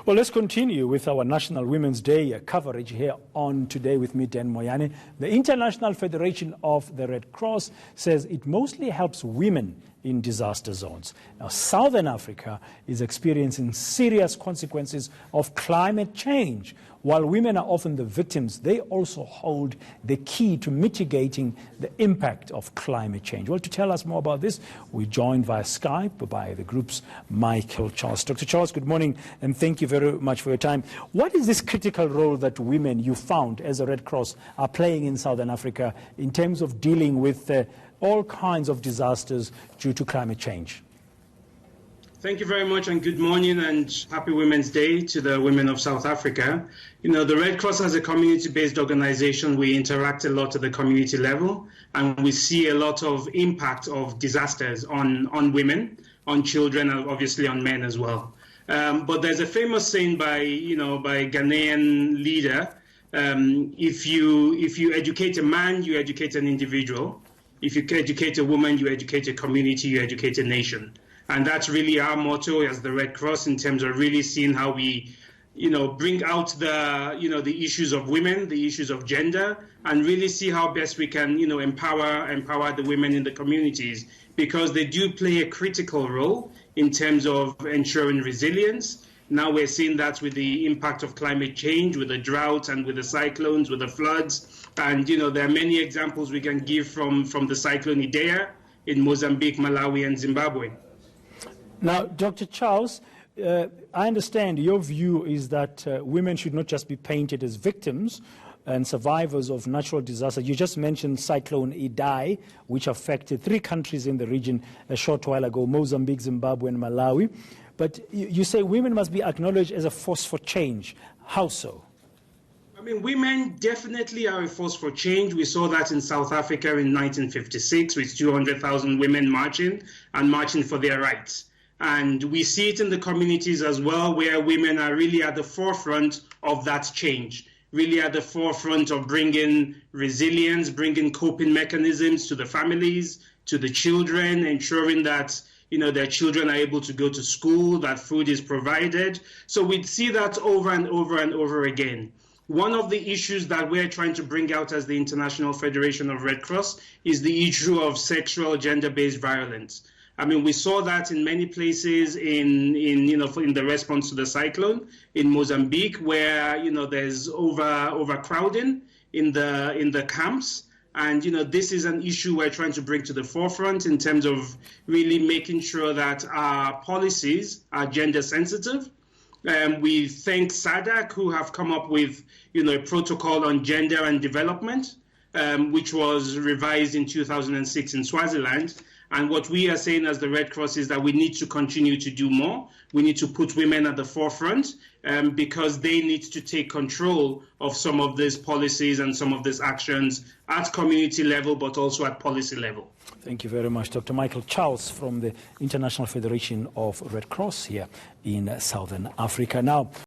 Well, let's continue with our National Women's Day coverage here on Today with me, Moyane. The International Federation of the Red Cross says it mostly helps women in disaster zones. Now, Southern Africa is experiencing serious consequences of climate change. While women are often the victims, they also hold the key to mitigating the impact of climate change. Well, to tell us more about this, we're joined via Skype by the group's Michael Charles. Dr. Charles, good morning, and thank you very much for your time. What is this critical role that women you found as a Red Cross are playing in Southern Africa in terms of dealing with all kinds of disasters due to climate change? Thank you very much, and good morning and happy Women's Day to the women of South Africa. You know, the Red Cross as a community-based organization, we interact a lot at the community level, and we see a lot of impact of disasters on women, on children, and obviously on men as well. But there's a famous saying by Ghanaian leader, if you educate a man, you educate an individual. If you educate a woman, you educate a community, you educate a nation. And that's really our motto as the Red Cross in terms of really seeing how we, bring out the issues of women, the issues of gender, and really see how best we can, empower the women in the communities, because they do play a critical role in terms of ensuring resilience. Now we're seeing that with the impact of climate change, with the drought and with the cyclones, with the floods. And, there are many examples we can give from the cyclone Idea in Mozambique, Malawi, and Zimbabwe. Now, Dr. Charles, I understand your view is that women should not just be painted as victims and survivors of natural disasters. You just mentioned Cyclone Idai, which affected 3 countries in the region a short while ago, Mozambique, Zimbabwe, and Malawi. But you say women must be acknowledged as a force for change. How so? I mean, women definitely are a force for change. We saw that in South Africa in 1956 with 200,000 women marching for their rights. And we see it in the communities as well, where women are really at the forefront of that change, really at the forefront of bringing resilience, bringing coping mechanisms to the families, to the children, ensuring that their children are able to go to school, that food is provided. So we see that over and over and over again. One of the issues that we're trying to bring out as the International Federation of Red Cross is the issue of sexual gender-based violence. I mean, we saw that in many places in the response to the cyclone in Mozambique, where there's overcrowding in the camps, and this is an issue we're trying to bring to the forefront in terms of really making sure that our policies are gender sensitive. We thank SADC, who have come up with a protocol on gender and development, which was revised in 2006 in Swaziland. And what we are saying as the Red Cross is that we need to continue to do more. We need to put women at the forefront because they need to take control of some of these policies and some of these actions at community level, but also at policy level. Thank you very much, Dr. Michael Charles from the International Federation of Red Cross here in Southern Africa. Now,